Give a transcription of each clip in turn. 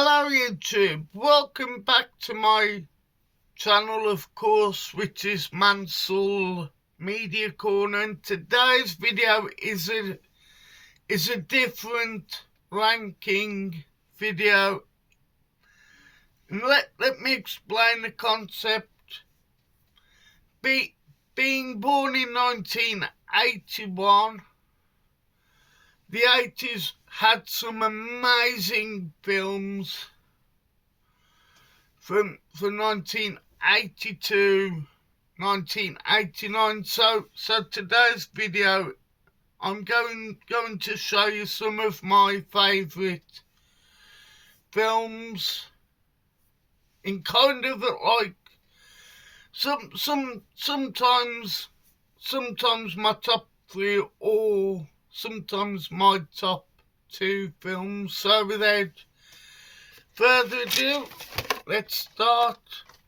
Hello YouTube, welcome back to my channel, of course, which is Mansell Media Corner, and today's video is a different ranking video. And let me explain the concept. Being born in 1981, the 80s had some amazing films from 1982, 1989. So today's video, I'm going to show you some of my favourite films in kind of like sometimes my top three, or sometimes my top two films. So without further ado, let's start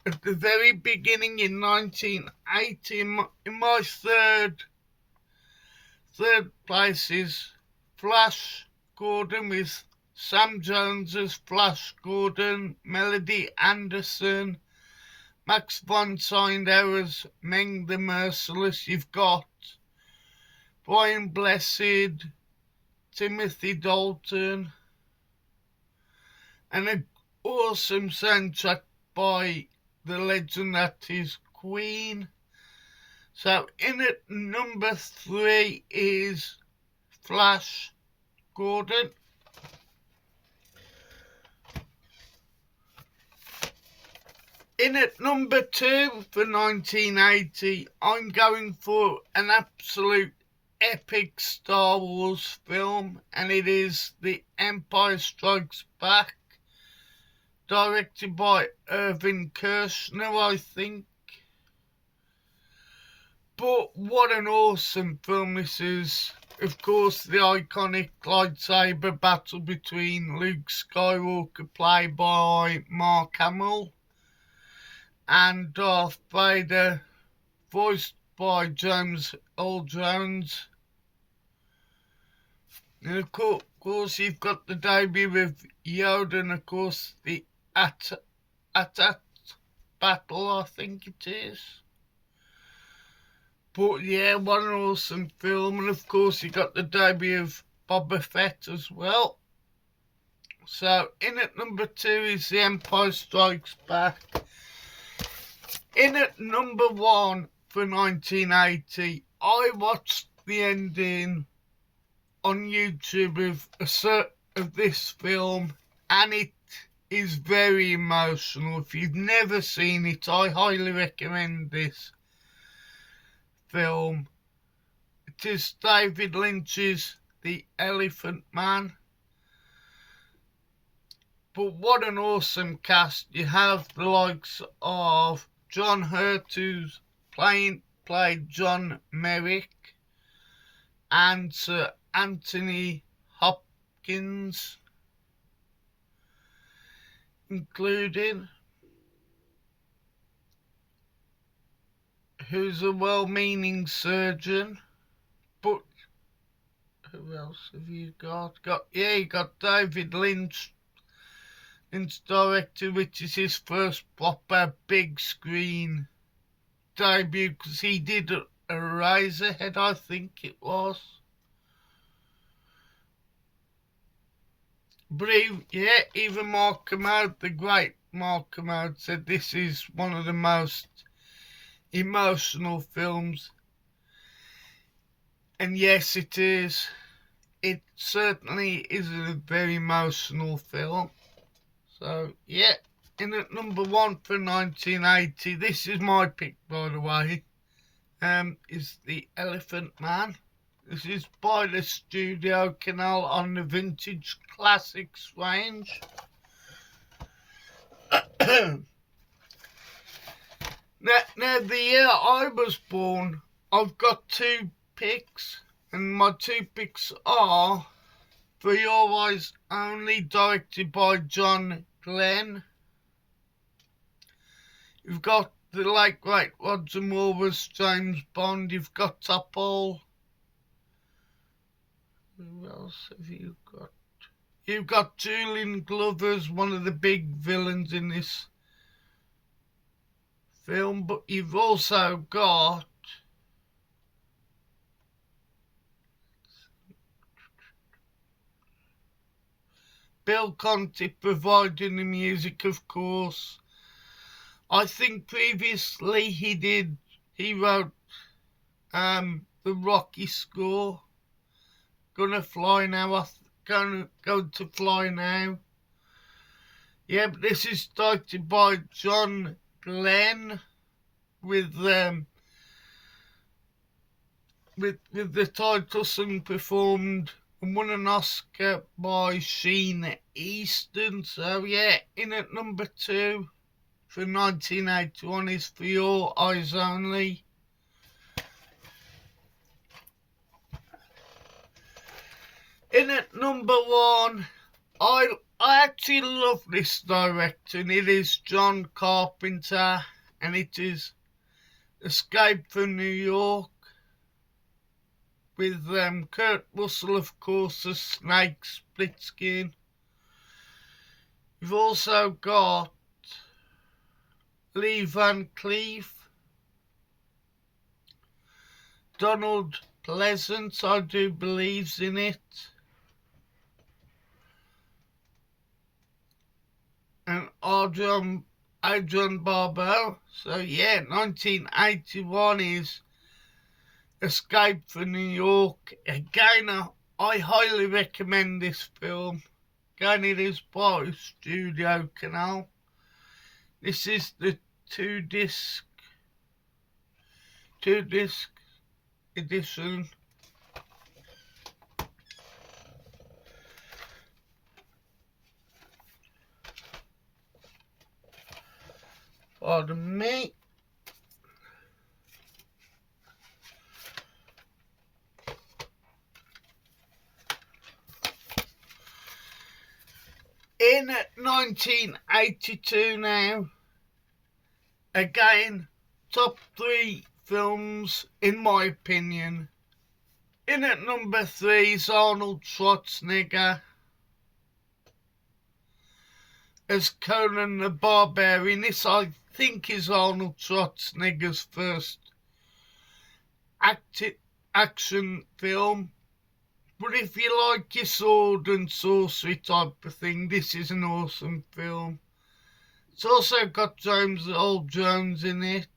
at the very beginning in 1980. In my third place is Flash Gordon, with Sam Jones as Flash Gordon, Melody Anderson, Max von Sydow as Meng the Merciless. You've got Brian Blessed, Timothy Dalton, and an awesome soundtrack by the legend that is Queen. So in at number 3 is Flash Gordon. In at number 2 for 1980, I'm going for an absolute epic Star Wars film, and it is The Empire Strikes Back, directed by Irvin Kershner, I think. But what an awesome film this is. Of course, the iconic lightsaber battle between Luke Skywalker, played by Mark Hamill, and Darth Vader, voiced by James Earl Jones. And of course, you've got the debut of Yoda, and of course the AT-AT battle, I think it is. But yeah, what an awesome film. And of course you got the debut of Boba Fett as well. So in at number 2 is The Empire Strikes Back. In at number 1 for 1980, I watched the ending on YouTube of this film, and it is very emotional. If you've never seen it, I highly recommend this film. It is David Lynch's The Elephant Man. But what an awesome cast. You have the likes of John Hurt, who's played John Merrick, and Sir Anthony Hopkins, including, who's a well-meaning surgeon. But who else have you got? You got David Lynch director, which is his first proper big screen debut, because he did a Razorhead, I think it was. But even Mark Kermode, the great Mark Kermode, said this is one of the most emotional films. And yes, it is. It certainly is a very emotional film. So yeah, in at number 1 for 1980, this is my pick, by the way, is The Elephant Man. This is by the Studio Canal on the Vintage Classics range. Now, the year I was born, I've got 2 picks, and my 2 picks are For Your Eyes Only, directed by John Glenn. You've got the late great Roger Moore as James Bond. You've got Topol. Who else have you got? You've got Julian Glover as one of the big villains in this film, but you've also got Bill Conti providing the music, of course. I think previously he wrote the Rocky score. Gonna Fly Now, going to Fly Now. Yeah, but this is directed by John Glenn with the title song performed and won an Oscar by Sheena Easton. So yeah, in at number 2 for 1981 is For Your Eyes Only. In at number 1, I actually love this director, and it is John Carpenter, and it is Escape from New York with Kurt Russell, of course, as Snake Plissken. You've also got Lee Van Cleef, Donald Pleasance, I do believes in it, and Adrian Barbeau. So yeah, 1981 is Escape from New York. Again, I highly recommend this film. Again, it is by Studio Canal. This is the two-disc edition. Pardon me. In 1982 now, again, top 3 films in my opinion. In at number 3 is Arnold Schwarzenegger as Conan the Barbarian. This, I think, is Arnold Schwarzenegger's first action film. But if you like your sword and sorcery type of thing, this is an awesome film. It's also got James Earl Jones in it.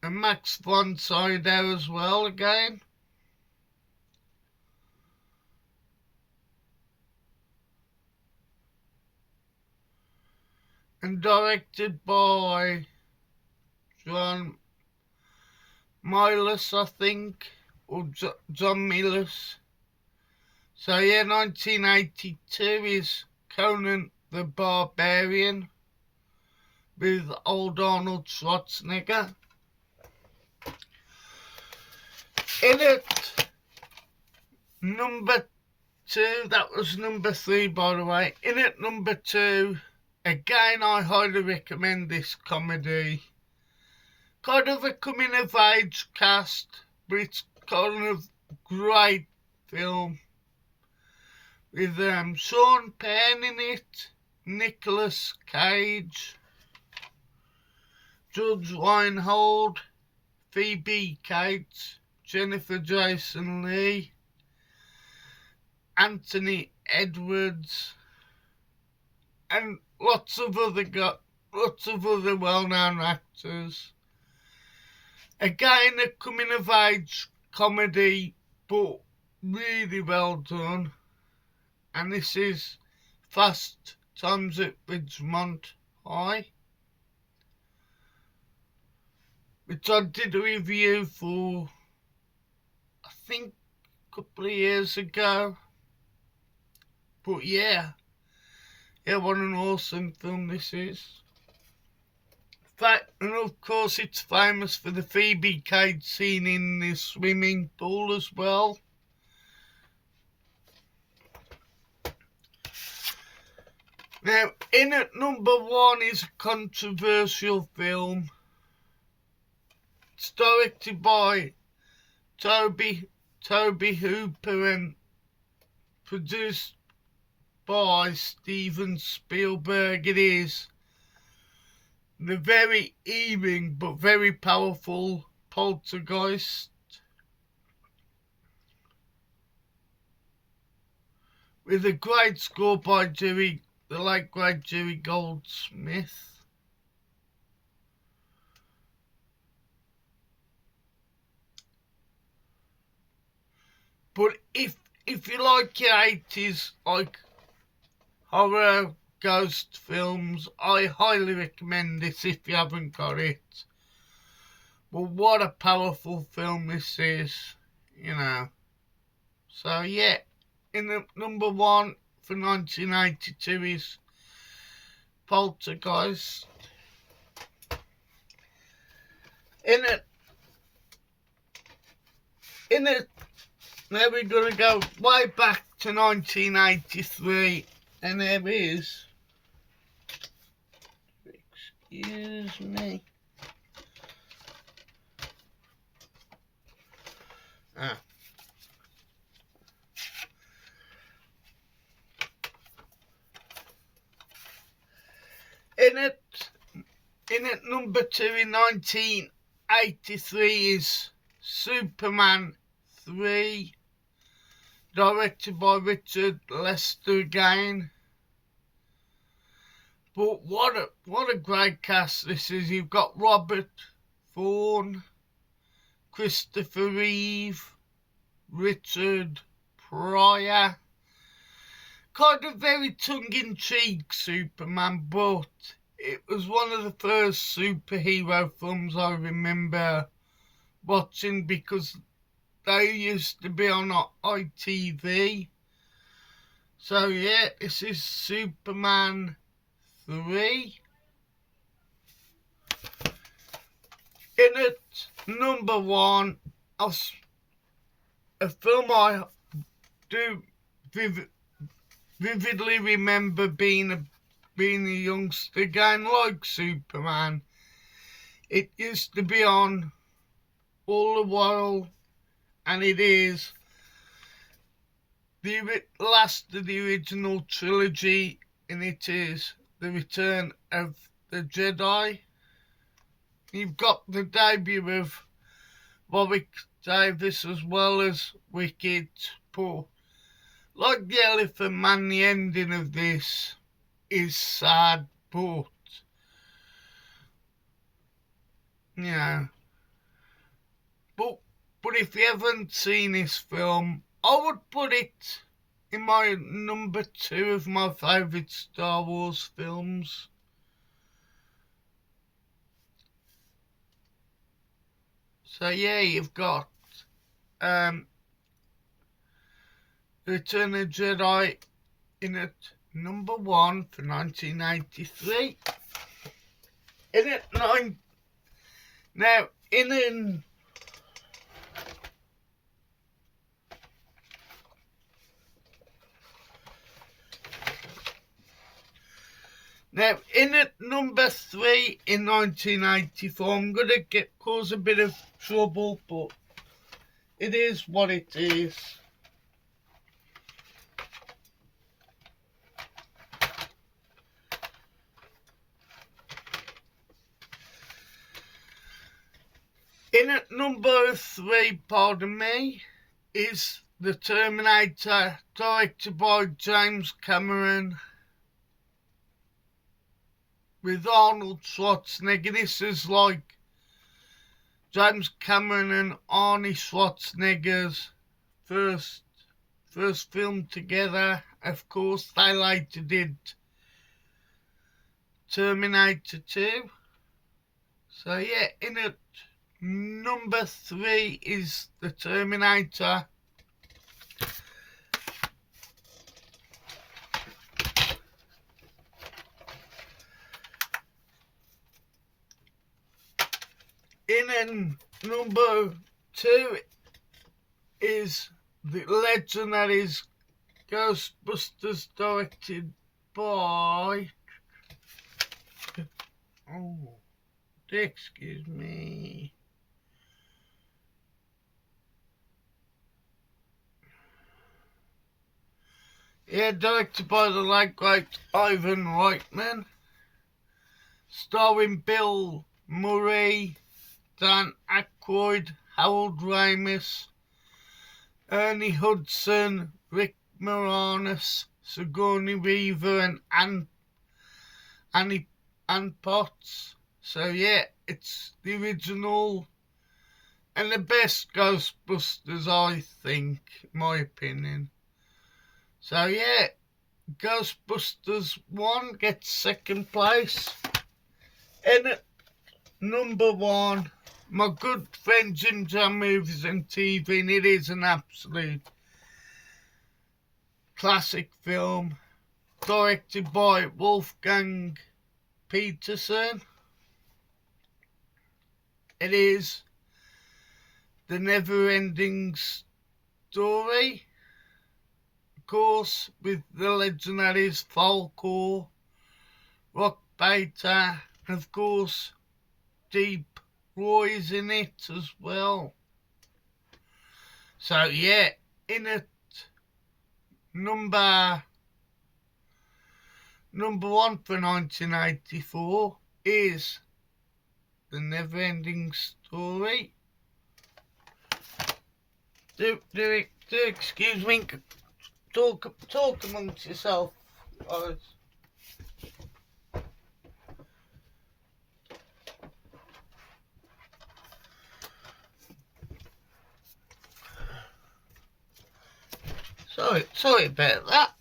And Max von Sydow as well again. And directed by John Milius, I think, or John Milius. So yeah, 1982 is Conan the Barbarian with old Arnold Schwarzenegger. In it, number 2, that was number 3 by the way. In it, number 2, again I highly recommend this comedy. Kind of a coming of age cast, but it's kind of great film. With Sean Penn in it, Nicolas Cage, Judge Reinhold, Phoebe Cates, Jennifer Jason Leigh, Anthony Edwards, and lots of other well-known actors. Again, a coming-of-age comedy, but really well done. And this is Fast Times at Ridgemont High, which I did a review for, I think, a couple of years ago. But yeah, what an awesome film this is. And of course it's famous for the Phoebe Cates scene in the swimming pool as well. Now, in at number 1 is a controversial film. It's directed by Toby Hooper and produced by Steven Spielberg. It is the very eerie but very powerful Poltergeist, with a great score by the late great Jerry Goldsmith. But if you like your 80s like horror ghost films, I highly recommend this if you haven't got it. But what a powerful film this is, you know. So yeah, in the number one for 1982 is Poltergeist. In it, now we're gonna go way back to 1983, and there is, excuse me, in it number two in 1983 is Superman 3, directed by Richard Lester again. But what a great cast this is. You've got Robert Thorne, Christopher Reeve, Richard Pryor. Kind of very tongue-in-cheek Superman, but it was one of the first superhero films I remember watching because they used to be on ITV. So yeah, this is Superman 3. In it, number one, a film I do vividly remember being a youngster again, like Superman. It used to be on all the while, and it is the last of the original trilogy, and it is The Return of the Jedi. You've got the debut of Warwick Davis as well as Wicket, but like the Elephant Man, the ending of this is sad, but you know, but if you haven't seen this film, I would put it in my number 2 of my favourite Star Wars films. So yeah, you've got Return of the Jedi in at number 1 for 1983. In at 9. Now, in at number 3 in 1984, I'm going to cause a bit of trouble, but it is what it is. In at number 3, pardon me, is The Terminator, directed by James Cameron, with Arnold Schwarzenegger. This is like James Cameron and Arnie Schwarzenegger's first film together. Of course, they later did Terminator 2. So yeah, in at number 3 is The Terminator. In number 2 is the legend that is Ghostbusters, directed by excuse me, Yeah, directed by the late great Ivan Reitman, starring Bill Murray, Dan Aykroyd, Harold Ramis, Ernie Hudson, Rick Moranis, Sigourney Weaver, and Annie Potts. So yeah, it's the original and the best Ghostbusters, I think, in my opinion. So yeah, Ghostbusters 1 gets second place. And at number 1, my good friend Jim Jam Movies and TV, and it is an absolute classic film, directed by Wolfgang Peterson. It is The Never-Ending Story, of course, with the legend that is Falkor, Rock Beta, and of course Deep Roy's in it as well. So yeah, in it, number 1 for 1984 is The Never-Ending Story. Do excuse me, talk amongst yourself, guys. Sorry about that.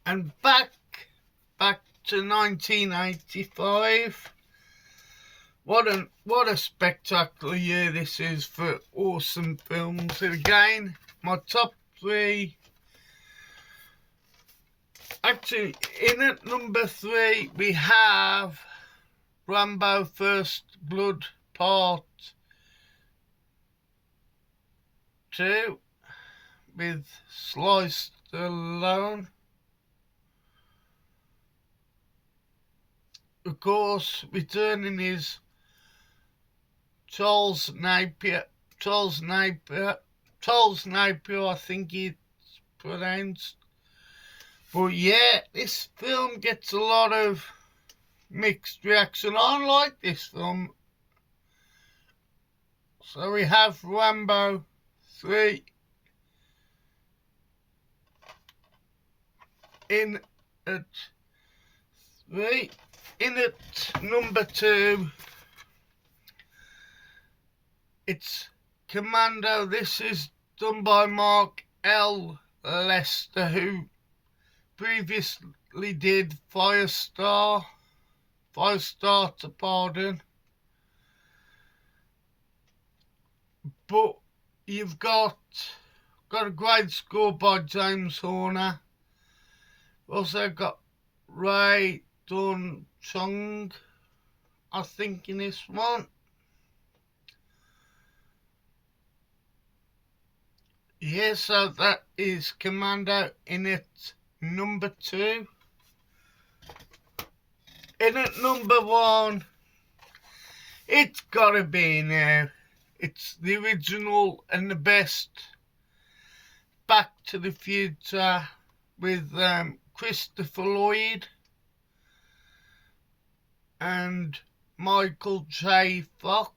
And back to 1985. What a spectacular year this is for awesome films. And again, my top 3. Actually, in at number 3 we have Rambo First Blood Part 2 with Sly Stallone. Of course, returning is Charles Napier, I think it's pronounced. But yeah, this film gets a lot of mixed reaction. I like this film. So we have Rambo 3 in at 3. In at number 2, it's Commando. This is done by Mark L. Lester, who previously did Firestarter, pardon. But you've got a great score by James Horner. Also got Ray DidYouZThat, I think, in this one. Yeah, so that is Commando in at number 2. In at number 1, it's gotta be now. It's the original and the best Back to the Future with Christopher Lloyd and Michael J. Fox,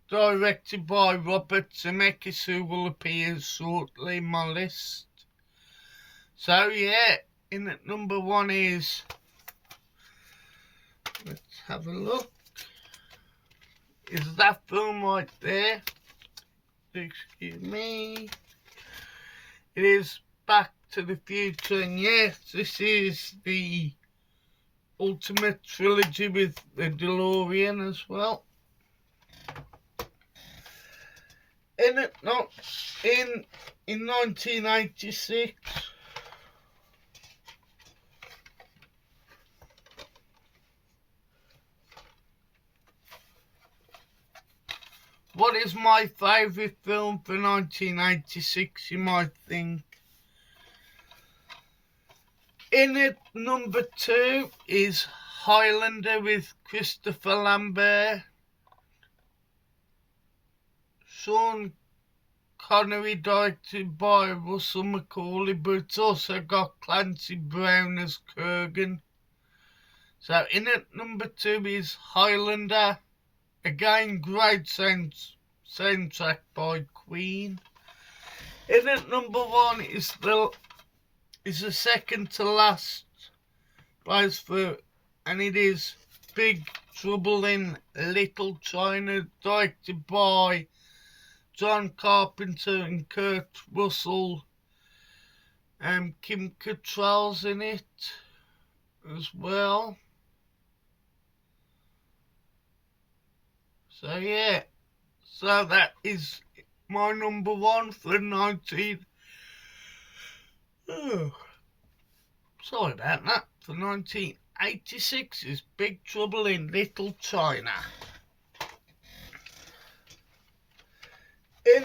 directed by Robert Zemeckis, who will appear shortly in my list. So yeah, in at number 1 is, let's have a look, is that film right there. Excuse me. It is Back to the Future, and yes, this is the ultimate trilogy with the DeLorean as well. In 1986, What is my favourite film for 1986, you might think? In at number 2 is Highlander with Christopher Lambert, Sean Connery, directed by Russell Macaulay, but it's also got Clancy Brown as Kurgan. So in at number 2 is Highlander. Again, great soundtrack by Queen. In at number 1 is the second to last place for, and it is Big Trouble in Little China, directed by John Carpenter and Kurt Russell. Kim Cattrall's in it as well. So yeah, so that is my number 1 for 19. Sorry about that. For 1986 is Big Trouble in Little China. In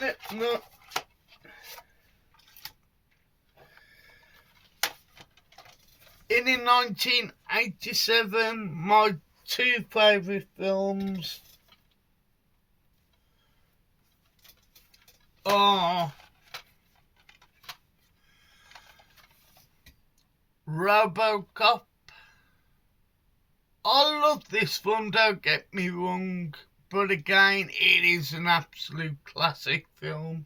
1987, my 2 favourite films are RoboCop. I love this film, don't get me wrong, but again, it is an absolute classic film.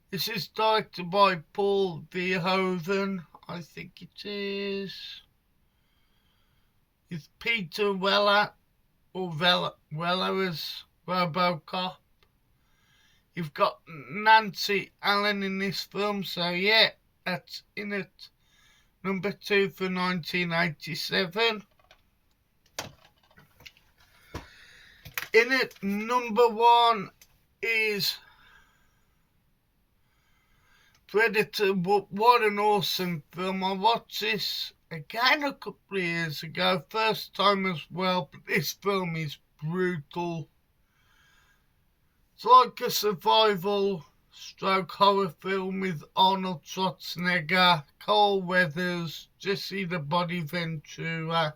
This is directed by Paul Verhoeven, I think it is. It's Peter Weller, or Weller as RoboCop. You've got Nancy Allen in this film, so yeah, that's in it. Number 2 for 1987. In it, number 1 is Predator. What an awesome film. I watched this again a couple of years ago, first time as well, but this film is brutal. It's like a survival stroke horror film with Arnold Schwarzenegger, Carl Weathers, Jesse the Body Ventura.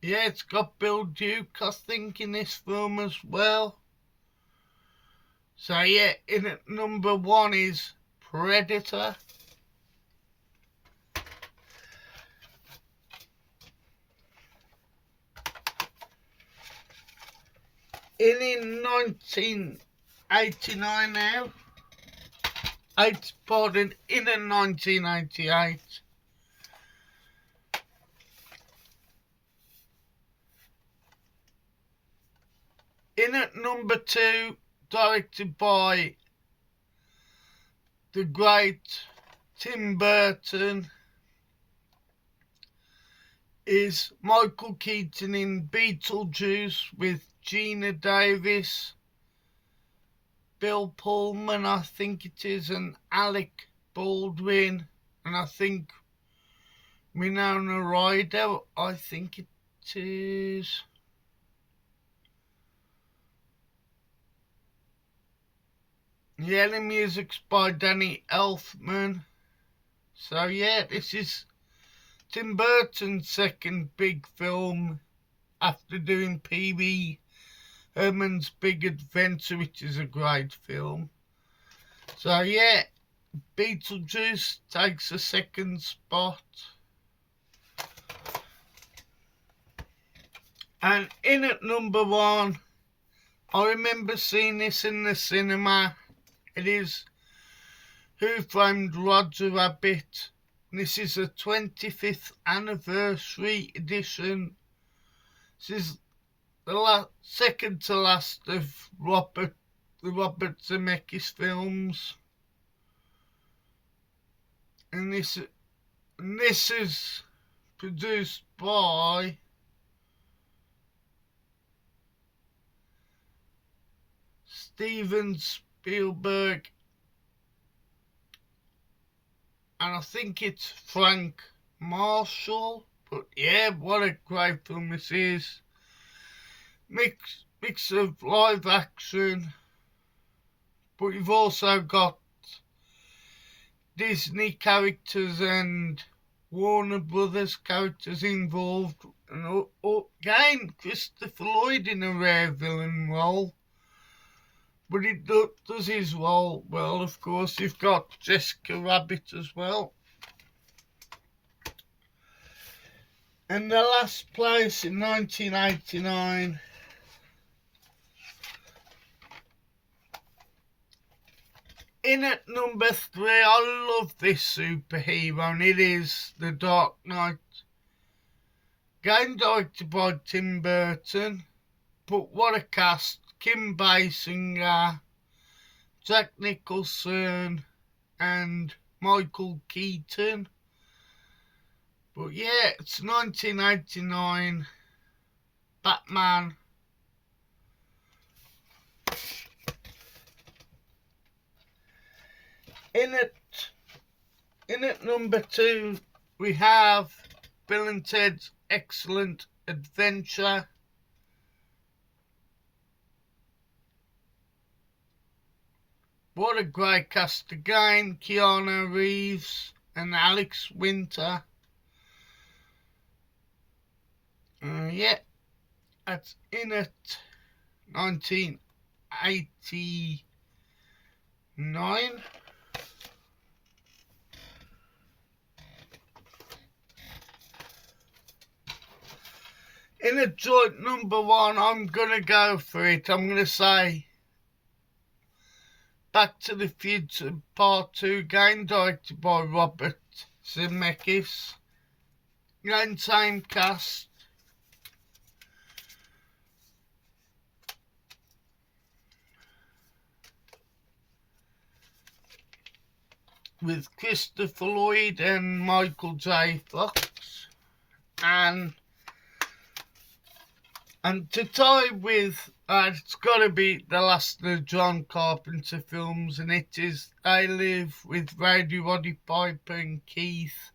Yeah, it's got Bill Duke, I think, in this film as well. So yeah, in at number 1 is Predator. In 1989 now. In 1988. In at number 2, directed by the great Tim Burton, is Michael Keaton in Beetlejuice with Gina Davis, Bill Pullman, I think it is, and Alec Baldwin, and I think Winona Ryder, I think it is. Yeah, the music's by Danny Elfman. So yeah, this is Tim Burton's second big film after doing Pee-wee Herman's Big Adventure, which is a great film. So yeah, Beetlejuice takes a second spot. And in at number 1, I remember seeing this in the cinema. It is Who Framed Roger Rabbit. This is a 25th anniversary edition. This is the second to last of the Robert Zemeckis films. And this is produced by Steven Spielberg, and I think it's Frank Marshall But yeah, what a great film this is. Mix of live action, but you've also got Disney characters and Warner Brothers characters involved, and again Christopher Lloyd in a rare villain role, but it does his role well. Of course, you've got Jessica Rabbit as well. And the last place in 1989. In at number 3, I love this superhero, and it is The Dark Knight. Again directed by Tim Burton, but what a cast. Kim Basinger, Jack Nicholson, and Michael Keaton. But yeah, it's 1989 Batman. In at number 2, we have Bill and Ted's Excellent Adventure. What a great cast again. Keanu Reeves and Alex Winter. Yeah, that's in at 1989. In a joint number 1, I'm going to go for it. I'm going to say Back to the Future Part 2, again directed by Robert Zemeckis. Again, same cast. With Christopher Lloyd and Michael J. Fox. And to tie with, it's got to be the last of the John Carpenter films, and it is They Live with Rowdy Roddy Piper and Keith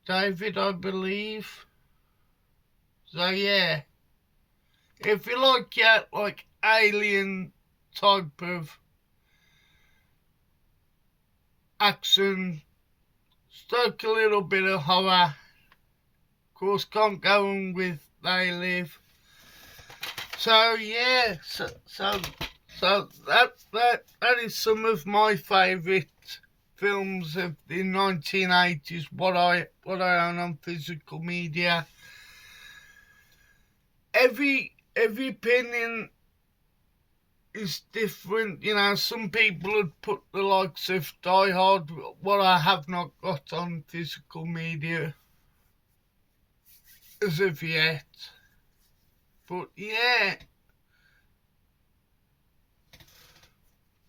David, I believe. So yeah, if you like alien type of action, stoke a little bit of horror. Of course, can't go on with They Live. So yeah, so that is some of my favourite films of the 1980s. What I own on physical media. Every opinion is different. You know, some people would put the likes of Die Hard, what I have not got on physical media as of yet. But yeah,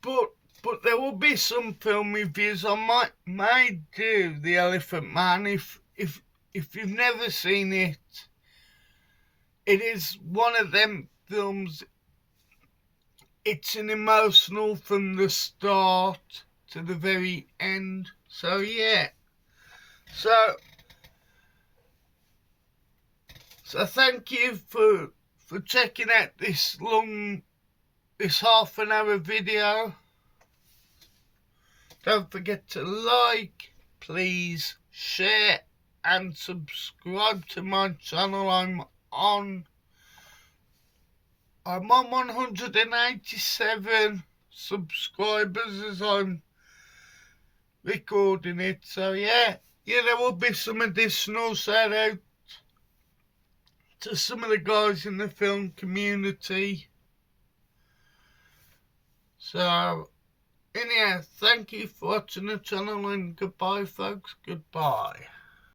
but there will be some film reviews. I might do The Elephant Man if you've never seen it. It is one of them films. It's an emotional from the start to the very end. So yeah. So thank you for checking out this half an hour video. Don't forget to like, please share and subscribe to my channel. I'm on 187 subscribers as I'm recording it. So yeah, there will be some additional shout out to some of the guys in the film community. So anyhow, thank you for watching the channel, and goodbye folks, goodbye.